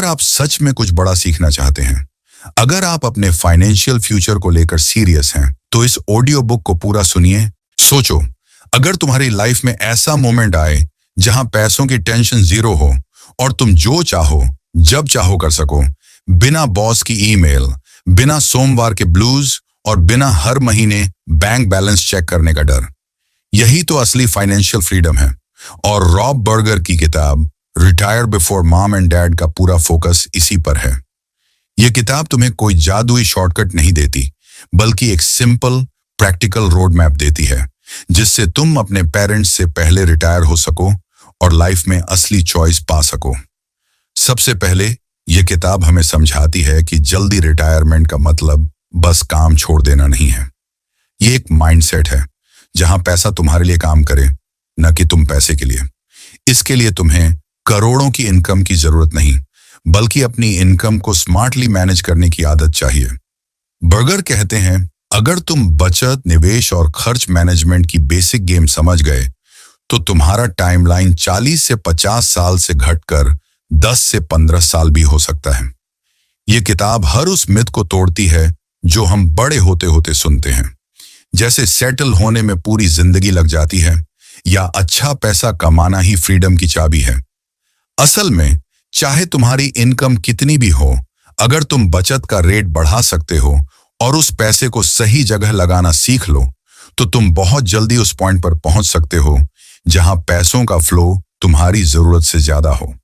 अगर आप सच में कुछ बड़ा सीखना चाहते हैं, अगर आप अपने फाइनेंशियल फ्यूचर को लेकर सीरियस हैं, तो इस ऑडियो बुक को पूरा सुनिए। सोचो, अगर तुम्हारी लाइफ में ऐसा मोमेंट आए जहां पैसों की टेंशन जीरो हो और तुम जो चाहो जब चाहो कर सको, बिना बॉस की ईमेल, बिना सोमवार के ब्लूज और बिना हर महीने बैंक बैलेंस चेक करने का डर। यही तो असली फाइनेंशियल फ्रीडम है। और रॉब बर्गर की किताब retire before mom and dad का पूरा फोकस इसी पर है। यह किताब तुम्हें कोई जादुई शॉर्टकट नहीं देती, बल्कि एक सिंपल प्रैक्टिकल रोड मैप देती है, जिससे तुम अपने पेरेंट्स से पहले रिटायर हो सको और लाइफ में असली चॉइस पा सको। सबसे पहले यह किताब हमें समझाती है कि जल्दी रिटायरमेंट का मतलब बस काम छोड़ देना नहीं है। ये एक माइंडसेट है जहां पैसा तुम्हारे लिए काम करे, न कि तुम पैसे के लिए। इसके लिए तुम्हें करोड़ों की इनकम की जरूरत नहीं, बल्कि अपनी इनकम को स्मार्टली मैनेज करने की आदत चाहिए। बर्गर कहते हैं, अगर तुम बचत, निवेश और खर्च मैनेजमेंट की बेसिक गेम समझ गए, तो तुम्हारा टाइमलाइन 40 से 50 साल से घटकर 10 से 15 साल भी हो सकता है। ये किताब हर उस मिथ को तोड़ती है जो हम बड़े होते होते सुनते हैं, जैसे सेटल होने में पूरी जिंदगी लग जाती है या अच्छा पैसा कमाना ही फ्रीडम की चाबी है। असल में चाहे तुम्हारी इनकम कितनी भी हो, अगर तुम बचत का रेट बढ़ा सकते हो और उस पैसे को सही जगह लगाना सीख लो, तो तुम बहुत जल्दी उस पॉइंट पर पहुंच सकते हो जहां पैसों का फ्लो तुम्हारी जरूरत से ज्यादा हो।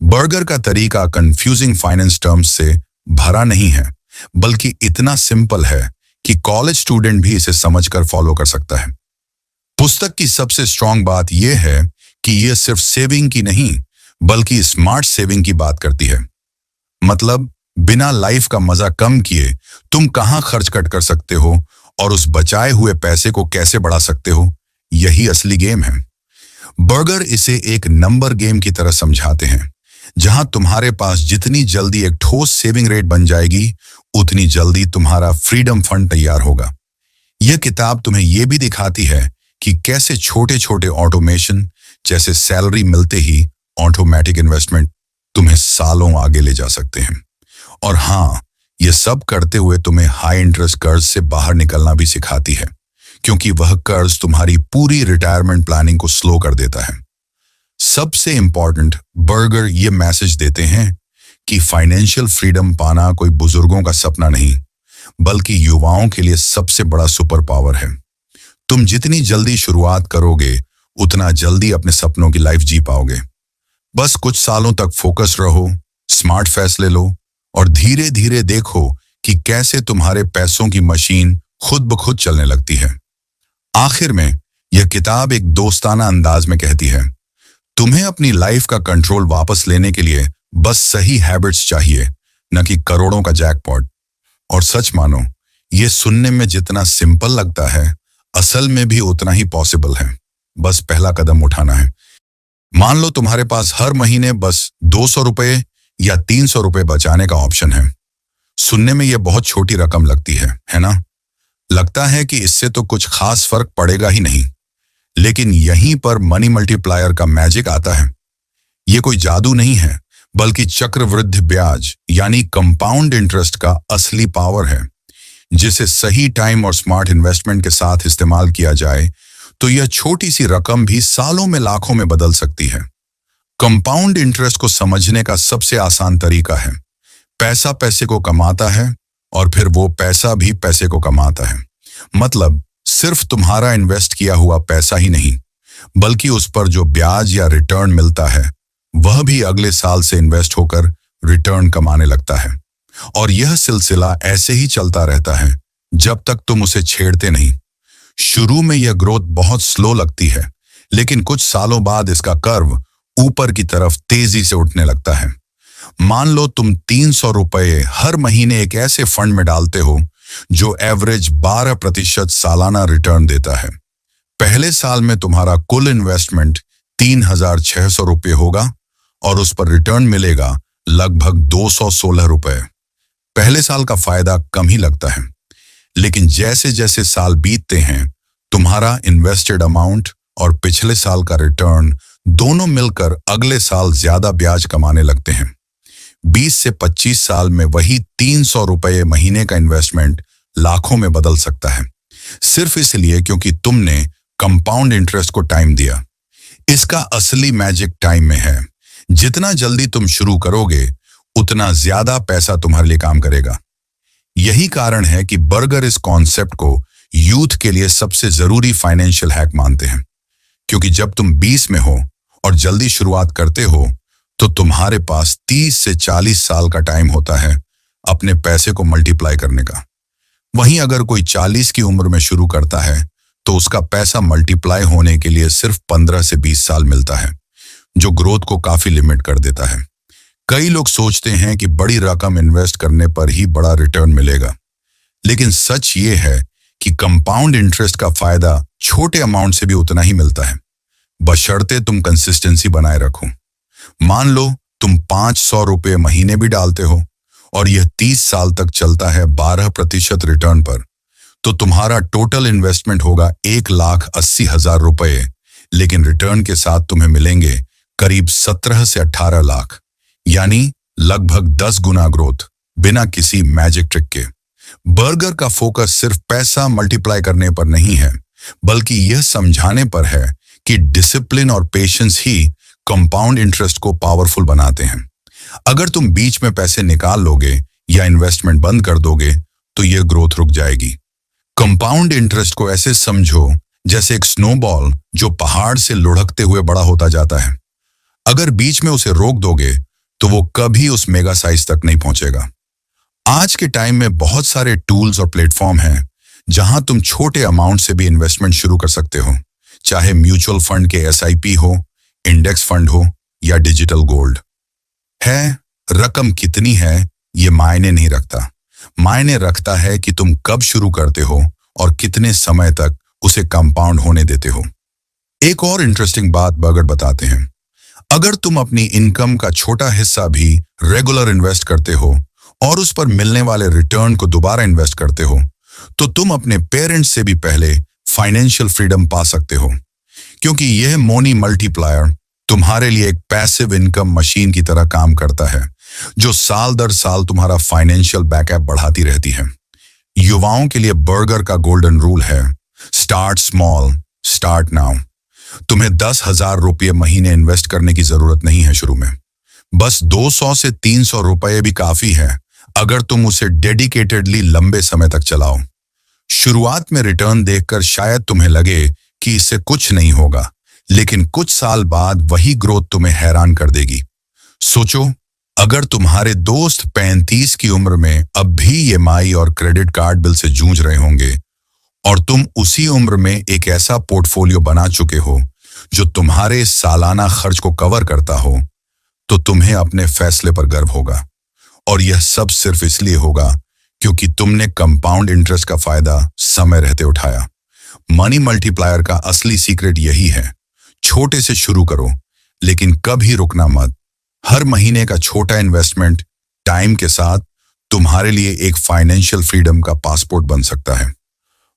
बर्गर का तरीका कंफ्यूजिंग फाइनेंस टर्म्स से भरा नहीं है, बल्कि इतना सिंपल है कि कॉलेज स्टूडेंट भी इसे समझकर फॉलो कर सकता है। पुस्तक की सबसे स्ट्रांग बात यह है कि यह सिर्फ सेविंग की नहीं, बल्कि स्मार्ट सेविंग की बात करती है। मतलब बिना लाइफ का मजा कम किए तुम कहां खर्च कट कर सकते हो और उस बचाए हुए पैसे को कैसे बढ़ा सकते हो, यही असली गेम है। बर्गर इसे एक नंबर गेम की तरह समझाते हैं, जहां तुम्हारे पास जितनी जल्दी एक ठोस सेविंग रेट बन जाएगी, उतनी जल्दी तुम्हारा फ्रीडम फंड तैयार होगा। यह किताब तुम्हें यह भी दिखाती है कि कैसे छोटे छोटे ऑटोमेशन, जैसे सैलरी मिलते ही ऑटोमेटिक इन्वेस्टमेंट, तुम्हें सालों आगे ले जा सकते हैं। और हाँ, यह सब करते हुए तुम्हें हाई इंटरेस्ट कर्ज से बाहर निकलना भी सिखाती है, क्योंकि वह कर्ज तुम्हारी पूरी रिटायरमेंट प्लानिंग को स्लो कर देता है। सबसे इंपॉर्टेंट, बर्गर ये मैसेज देते हैं कि फाइनेंशियल फ्रीडम पाना कोई बुजुर्गों का सपना नहीं, बल्कि युवाओं के लिए सबसे बड़ा सुपर पावर है। तुम जितनी जल्दी शुरुआत करोगे, उतना जल्दी अपने सपनों की लाइफ जी पाओगे। बस कुछ सालों तक फोकस रहो, स्मार्ट फैसले लो और धीरे धीरे देखो कि कैसे तुम्हारे पैसों की मशीन खुद ब खुद चलने लगती है। आखिर में यह किताब एक दोस्ताना अंदाज में कहती है, तुम्हें अपनी लाइफ का कंट्रोल वापस लेने के लिए बस सही हैबिट्स चाहिए, न कि करोड़ों का जैकपॉट। और सच मानो, यह सुनने में जितना सिंपल लगता है, असल में भी उतना ही पॉसिबल है। बस पहला कदम उठाना है। मान लो तुम्हारे पास हर महीने बस 200 रुपए या 300 रुपए बचाने का ऑप्शन है। सुनने में यह बहुत छोटी रकम लगती है ना? लगता है कि इससे तो कुछ खास फर्क पड़ेगा ही नहीं, लेकिन यहीं पर मनी मल्टीप्लायर का मैजिक आता है। यह कोई जादू नहीं है, बल्कि चक्रवृद्धि ब्याज यानी कंपाउंड इंटरेस्ट का असली पावर है, जिसे सही टाइम और स्मार्ट इन्वेस्टमेंट के साथ इस्तेमाल किया जाए तो यह छोटी सी रकम भी सालों में लाखों में बदल सकती है। कंपाउंड इंटरेस्ट को समझने का सबसे आसान तरीका है, पैसा पैसे को कमाता है और फिर वो पैसा भी पैसे को कमाता है। मतलब सिर्फ तुम्हारा इन्वेस्ट किया हुआ पैसा ही नहीं, बल्कि उस पर जो ब्याज या रिटर्न मिलता है, वह भी अगले साल से इन्वेस्ट होकर रिटर्न कमाने लगता है। और यह सिलसिला ऐसे ही चलता रहता है जब तक तुम उसे छेड़ते नहीं। शुरू में यह ग्रोथ बहुत स्लो लगती है, लेकिन कुछ सालों बाद इसका कर्व ऊपर की तरफ तेजी से उठने लगता है। मान लो तुम 300 रुपए हर महीने एक ऐसे फंड में डालते हो जो एवरेज 12% सालाना रिटर्न देता है। पहले साल में तुम्हारा कुल इन्वेस्टमेंट 3,600 रुपये होगा और उस पर रिटर्न मिलेगा लगभग 216 रुपए। पहले साल का फायदा कम ही लगता है, लेकिन जैसे जैसे साल बीतते हैं, तुम्हारा इन्वेस्टेड अमाउंट और पिछले साल का रिटर्न दोनों मिलकर अगले साल ज्यादा ब्याज कमाने लगते हैं। 20 से 25 साल में वही 300 रुपये महीने का इन्वेस्टमेंट लाखों में बदल सकता है, सिर्फ इसलिए क्योंकि तुमने कंपाउंड इंटरेस्ट को टाइम दिया। इसका असली मैजिक टाइम में है। जितना जल्दी तुम शुरू करोगे, उतना ज्यादा पैसा तुम्हारे लिए काम करेगा। यही कारण है कि बर्गर इस कॉन्सेप्ट को यूथ के लिए सबसे जरूरी फाइनेंशियल हैक मानते हैं, क्योंकि जब तुम 20 में हो और जल्दी शुरुआत करते हो, तो तुम्हारे पास 30 से 40 साल का टाइम होता है अपने पैसे को मल्टीप्लाई करने का। वहीं अगर कोई 40 की उम्र में शुरू करता है, तो उसका पैसा मल्टीप्लाई होने के लिए सिर्फ 15 से 20 साल मिलता है, जो ग्रोथ को काफी लिमिट कर देता है। कई लोग सोचते हैं कि बड़ी रकम इन्वेस्ट करने पर ही बड़ा रिटर्न मिलेगा, लेकिन सच ये है कि कंपाउंड इंटरेस्ट का फायदा छोटे अमाउंट से भी उतना ही मिलता है, बशर्ते तुम कंसिस्टेंसी बनाए रखो। मान लो तुम 500 रुपये महीने भी डालते हो और यह 30 साल तक चलता है 12% रिटर्न पर, तो तुम्हारा टोटल इन्वेस्टमेंट होगा 1,80,000 रुपये, लेकिन रिटर्न के साथ तुम्हें मिलेंगे करीब 17 से 18 लाख, यानी लगभग 10 गुना ग्रोथ बिना किसी मैजिक ट्रिक के। बर्गर का फोकस सिर्फ पैसा मल्टीप्लाई करने पर नहीं है, बल्कि यह समझाने पर है कि डिसिप्लिन और पेशेंस ही कंपाउंड इंटरेस्ट को पावरफुल बनाते हैं। अगर तुम बीच में पैसे निकाल लोगे या इन्वेस्टमेंट बंद कर दोगे, तो यह ग्रोथ रुक जाएगी। कंपाउंड इंटरेस्ट को ऐसे समझो जैसे एक स्नोबॉल जो पहाड़ से लुढ़कते हुए बड़ा होता जाता है। अगर बीच में उसे रोक दोगे, तो वो कभी उस मेगा साइज तक नहीं पहुंचेगा। आज के टाइम में बहुत सारे टूल्स और प्लेटफॉर्म हैं जहां तुम छोटे अमाउंट से भी इन्वेस्टमेंट शुरू कर सकते हो, चाहे म्यूचुअल फंड के SIP हो, इंडेक्स फंड हो या डिजिटल गोल्ड। है रकम कितनी है ये मायने नहीं रखता, मायने रखता है कि तुम कब शुरू करते हो और कितने समय तक उसे कंपाउंड होने देते हो। एक और इंटरेस्टिंग बात बर्गर बताते हैं, अगर तुम अपनी इनकम का छोटा हिस्सा भी रेगुलर इन्वेस्ट करते हो और उस पर मिलने वाले रिटर्न को दोबारा इन्वेस्ट करते हो, तो तुम अपने पेरेंट्स से भी पहले फाइनेंशियल फ्रीडम पा सकते हो, क्योंकि यह मनी मल्टीप्लायर तुम्हारे लिए एक पैसिव इनकम मशीन की तरह काम करता है, जो साल दर साल तुम्हारा फाइनेंशियल बैकअप बढ़ाती रहती है। युवाओं के लिए बर्गर का गोल्डन रूल है, स्टार्ट स्मॉल, स्टार्ट नाउ। तुम्हें 10,000 रुपये महीने इन्वेस्ट करने की जरूरत नहीं है शुरू में, बस 200 से 300 रुपये भी काफी है अगर तुम उसे डेडिकेटेडली लंबे समय तक चलाओ। शुरुआत में रिटर्न देखकर शायद तुम्हें लगे कि इससे कुछ नहीं होगा, लेकिन कुछ साल बाद वही ग्रोथ तुम्हें हैरान कर देगी। सोचो, अगर तुम्हारे दोस्त 35 की उम्र में अब भी EMI और क्रेडिट कार्ड बिल से जूझ रहे होंगे और तुम उसी उम्र में एक ऐसा पोर्टफोलियो बना चुके हो जो तुम्हारे सालाना खर्च को कवर करता हो, तो तुम्हें अपने फैसले पर गर्व होगा। और यह सब सिर्फ इसलिए होगा क्योंकि तुमने कंपाउंड इंटरेस्ट का फायदा समय रहते उठाया। मनी मल्टीप्लायर का असली सीक्रेट यही है, छोटे से शुरू करो, लेकिन कभी रुकना मत। हर महीने का छोटा इन्वेस्टमेंट टाइम के साथ तुम्हारे लिए एक फाइनेंशियल फ्रीडम का पासपोर्ट बन सकता है।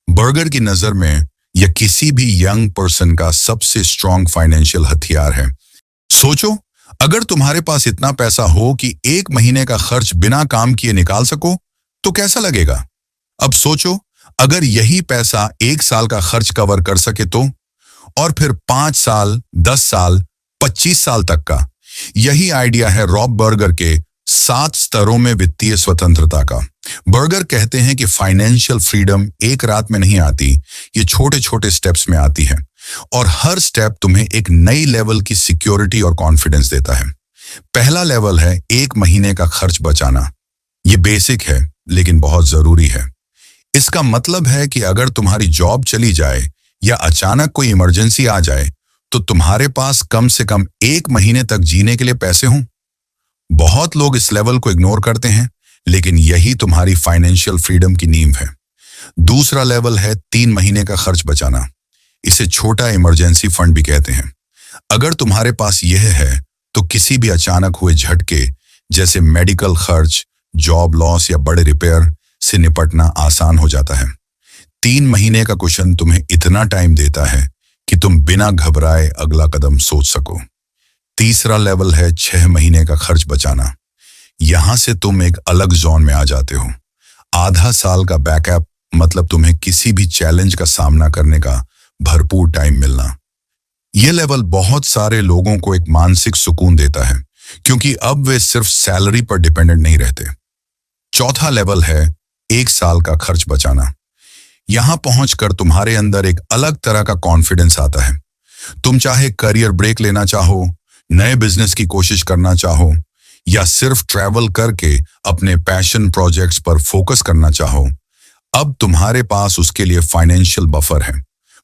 बर्गर की नजर में यह किसी भी यंग पर्सन का सबसे स्ट्रॉन्ग फाइनेंशियल हथियार है। सोचो, अगर तुम्हारे पास इतना पैसा हो कि एक महीने का खर्च बिना काम किए निकाल सको, तो कैसा लगेगा? अब सोचो, अगर यही पैसा 1 साल का खर्च कवर कर सके तो, और फिर 5 साल, 10 साल, 25 साल तक का। यही आइडिया है रॉब बर्गर के 7 स्तरों में वित्तीय स्वतंत्रता का। बर्गर कहते हैं कि फाइनेंशियल फ्रीडम एक रात में नहीं आती, ये छोटे छोटे स्टेप्स में आती है, और हर स्टेप तुम्हें एक नई लेवल की सिक्योरिटी और कॉन्फिडेंस देता है। पहला लेवल है 1 महीने का खर्च बचाना। ये बेसिक है, लेकिन बहुत जरूरी है। इसका मतलब है कि अगर तुम्हारी जॉब चली जाए या अचानक कोई इमरजेंसी आ जाए, तो तुम्हारे पास कम से कम 1 महीने तक जीने के लिए पैसे हों। बहुत लोग इस लेवल को इग्नोर करते हैं, लेकिन यही तुम्हारी फाइनेंशियल फ्रीडम की नींव है। दूसरा लेवल है 3 महीने का खर्च बचाना। इसे छोटा इमरजेंसी फंड भी कहते हैं। अगर तुम्हारे पास यह है, तो किसी भी अचानक हुए झटके जैसे मेडिकल खर्च, जॉब लॉस या बड़े रिपेयर से निपटना आसान हो जाता है। 3 महीने का कुशन तुम्हें इतना टाइम देता है कि तुम बिना घबराए अगला कदम सोच सको। तीसरा लेवल है 6 महीने का खर्च बचाना। यहां से तुम एक अलग जोन में आ जाते हो। आधा साल का बैकअप मतलब तुम्हें किसी भी चैलेंज का सामना करने का भरपूर टाइम मिलना। यह लेवल बहुत सारे लोगों को एक मानसिक सुकून देता है, क्योंकि अब वे सिर्फ सैलरी पर डिपेंडेंट नहीं रहते। चौथा लेवल है 1 साल का खर्च बचाना। यहां पहुंचकर तुम्हारे अंदर एक अलग तरह का कॉन्फिडेंस आता है। तुम चाहे करियर ब्रेक लेना चाहो, नए बिजनेस की कोशिश करना चाहो, या सिर्फ ट्रैवल करके अपने पैशन प्रोजेक्ट्स पर फोकस करना चाहो, अब तुम्हारे पास उसके लिए फाइनेंशियल बफर है।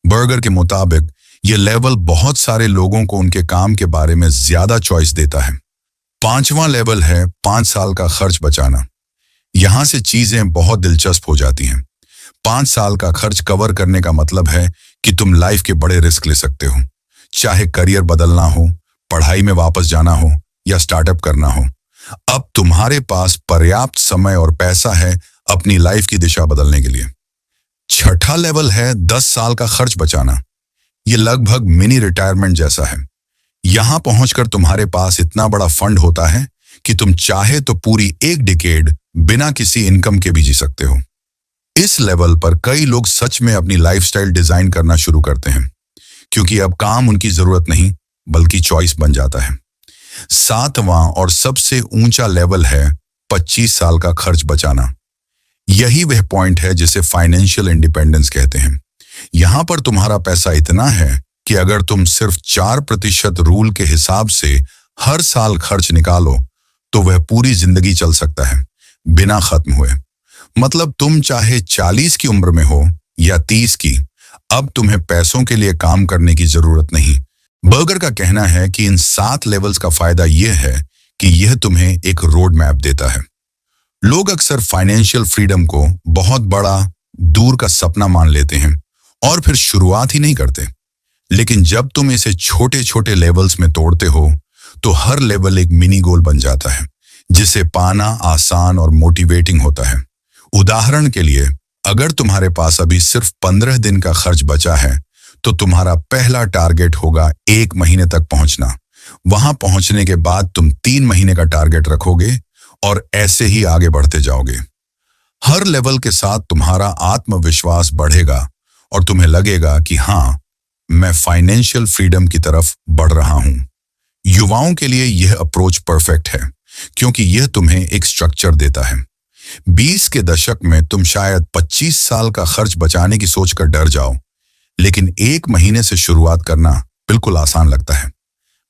बर्गर के मुताबिक यह लेवल बहुत सारे लोगों को उनके काम के बारे में ज्यादा चॉइस देता है। पांचवा लेवल है 5 साल का खर्च बचाना। यहां से चीजें बहुत दिलचस्प हो जाती हैं। 5 साल का खर्च कवर करने का मतलब है कि तुम लाइफ के बड़े रिस्क ले सकते हो, चाहे करियर बदलना हो, पढ़ाई में वापस जाना हो या स्टार्टअप करना हो। अब तुम्हारे पास पर्याप्त समय और पैसा है अपनी लाइफ की दिशा बदलने के लिए। छठा लेवल है 10 साल का खर्च बचाना। यह लगभग मिनी रिटायरमेंट जैसा है। यहां पहुंचकर तुम्हारे पास इतना बड़ा फंड होता है कि तुम चाहे तो पूरी एक डिकेड बिना किसी इनकम के भी जी सकते हो। इस लेवल पर कई लोग सच में अपनी लाइफस्टाइल डिजाइन करना शुरू करते हैं, क्योंकि अब काम उनकी जरूरत नहीं बल्कि चॉइस बन जाता है। सातवां और सबसे ऊंचा लेवल है 25 साल का खर्च बचाना। यही वह पॉइंट है जिसे फाइनेंशियल इंडिपेंडेंस कहते हैं। यहां पर तुम्हारा पैसा इतना है कि अगर तुम सिर्फ 4% रूल के हिसाब से हर साल खर्च निकालो तो वह पूरी जिंदगी चल सकता है बिना खत्म हुए। मतलब तुम चाहे 40 की उम्र में हो या 30 की, अब तुम्हें पैसों के लिए काम करने की जरूरत नहीं। बर्गर का कहना है कि इन 7 लेवल्स का फायदा यह है कि यह तुम्हें एक रोड मैप देता है। लोग अक्सर फाइनेंशियल फ्रीडम को बहुत बड़ा, दूर का सपना मान लेते हैं और फिर शुरुआत ही नहीं करते। लेकिन जब तुम इसे छोटे छोटे लेवल्स में तोड़ते हो तो हर लेवल एक मिनी गोल बन जाता है, जिसे पाना आसान और मोटिवेटिंग होता है। उदाहरण के लिए, अगर तुम्हारे पास अभी सिर्फ 15 दिन का खर्च बचा है तो तुम्हारा पहला टारगेट होगा 1 महीने तक पहुंचना। वहां पहुंचने के बाद तुम 3 महीने का टारगेट रखोगे और ऐसे ही आगे बढ़ते जाओगे। हर लेवल के साथ तुम्हारा आत्मविश्वास बढ़ेगा और तुम्हें लगेगा कि हाँ, मैं फाइनेंशियल फ्रीडम की तरफ बढ़ रहा हूं। युवाओं के लिए यह अप्रोच परफेक्ट है, क्योंकि यह तुम्हें एक स्ट्रक्चर देता है। 20 के दशक में तुम शायद 25 साल का खर्च बचाने की सोचकर डर जाओ, लेकिन 1 महीने से शुरुआत करना बिल्कुल आसान लगता है।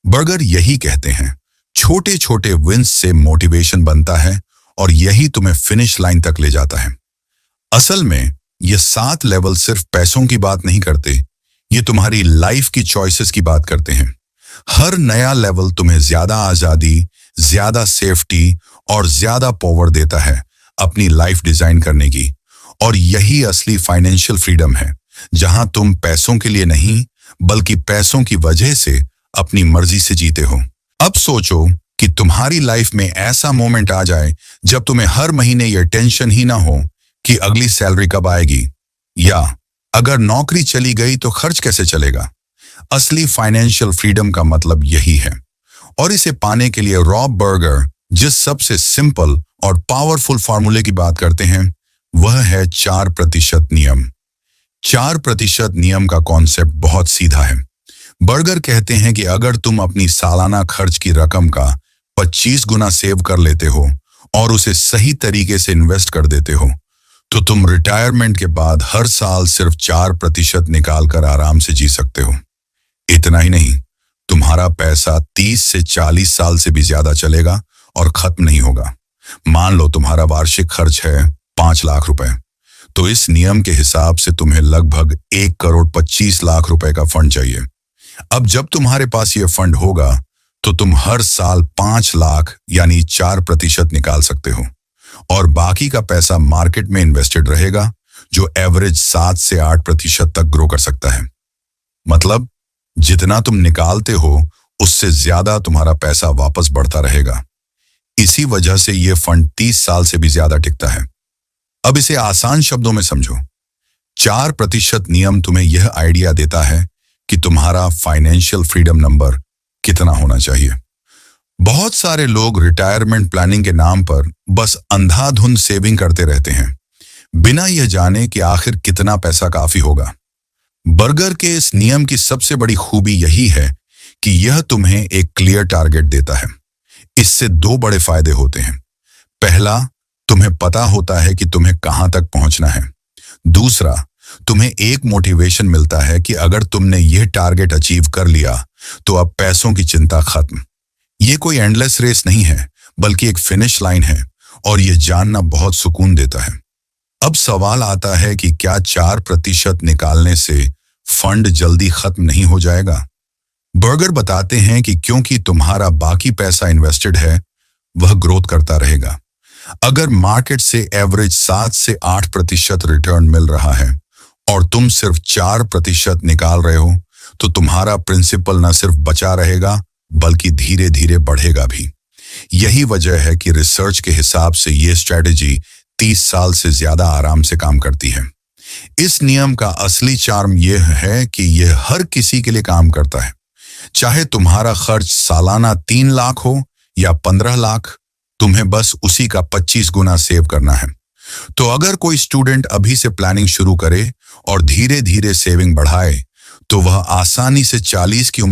बर्गर यही कहते हैं, छोटे छोटे विंस से मोटिवेशन बनता है और यही तुम्हें फिनिश लाइन तक ले जाता है। असल में ये 7 लेवल सिर्फ पैसों की बात नहीं करते, ये तुम्हारी लाइफ की चॉइसेस की बात करते हैं। हर नया लेवल तुम्हें ज्यादा आजादी, ज्यादा सेफ्टी और ज्यादा पावर देता है अपनी लाइफ डिजाइन करने की। और यही असली फाइनेंशियल फ्रीडम है, जहां तुम पैसों के लिए नहीं बल्कि पैसों की वजह से अपनी मर्जी से जीते हो। अब सोचो कि तुम्हारी लाइफ में ऐसा मोमेंट आ जाए जब तुम्हें हर महीने यह टेंशन ही ना हो कि अगली सैलरी कब आएगी, या अगर नौकरी चली गई तो खर्च कैसे चलेगा। असली फाइनेंशियल फ्रीडम का मतलब यही है, और इसे पाने के लिए रॉब बर्गर जिस सबसे सिंपल और पावरफुल फार्मूले की बात करते हैं वह है 4% नियम। 4% नियम का कॉन्सेप्ट बहुत सीधा है। बर्गर कहते हैं कि अगर तुम अपनी सालाना खर्च की रकम का 25 गुना सेव कर लेते हो और उसे सही तरीके से इन्वेस्ट कर देते हो तो तुम रिटायरमेंट के बाद हर साल सिर्फ 4% निकाल कर आराम से जी सकते हो। इतना ही नहीं, तुम्हारा पैसा 30 से 40 साल से भी ज्यादा चलेगा और खत्म नहीं होगा। मान लो तुम्हारा वार्षिक खर्च है 5 लाख रुपए, तो इस नियम के हिसाब से तुम्हें लगभग 1,25,00,000 रुपए का फंड चाहिए। अब जब तुम्हारे पास यह फंड होगा तो तुम हर साल 5 लाख यानी 4% निकाल सकते हो, और बाकी का पैसा मार्केट में इन्वेस्टेड रहेगा, जो एवरेज 7 से 8% तक ग्रो कर सकता है। मतलब जितना तुम निकालते हो उससे ज्यादा तुम्हारा पैसा वापस बढ़ता रहेगा। इसी वजह से यह फंड 30 साल से भी ज्यादा टिकता है। अब इसे आसान शब्दों में समझो। 4% नियम तुम्हें यह आइडिया देता है कि तुम्हारा फाइनेंशियल फ्रीडम नंबर कितना होना चाहिए। बहुत सारे लोग रिटायरमेंट प्लानिंग के नाम पर बस अंधाधुंध सेविंग करते रहते हैं, बिना यह जाने कि आखिर कितना पैसा काफी होगा। बर्गर के इस नियम की सबसे बड़ी खूबी यही है कि यह तुम्हें एक क्लियर टारगेट देता है। इससे दो बड़े फायदे होते हैं। पहला, तुम्हें पता होता है कि तुम्हें कहां तक पहुंचना है। दूसरा, तुम्हें एक मोटिवेशन मिलता है कि अगर तुमने यह टारगेट अचीव कर लिया तो अब पैसों की चिंता खत्म। ये कोई एंडलेस रेस नहीं है, बल्कि एक फिनिश लाइन है, और यह जानना बहुत सुकून देता है। अब सवाल आता है कि क्या 4% निकालने से फंड जल्दी खत्म नहीं हो जाएगा? बर्गर बताते हैं कि क्योंकि तुम्हारा बाकी पैसा इन्वेस्टेड है, वह ग्रोथ करता रहेगा। अगर मार्केट से एवरेज 7 से 8% रिटर्न मिल रहा है और तुम सिर्फ 4% निकाल रहे हो, तो तुम्हारा प्रिंसिपल न सिर्फ बचा रहेगा बल्कि धीरे धीरे बढ़ेगा भी। यही वजह है कि रिसर्च के हिसाब से ये स्ट्रेटेजी 30 साल से ज्यादा आराम से काम करती है। इस नियम का असली चार्म यह है कि यह हर किसी के लिए काम करता है। चाहे तुम्हारा खर्च सालाना 3 लाख हो या 15 लाख, तुम्हें बस उसी का 25 गुना सेव करना है। तो अगर कोई स्टूडेंट अभी से प्लानिंग शुरू करे और धीरे धीरे सेविंग बढ़ाए, तो वह आसानी से 40 की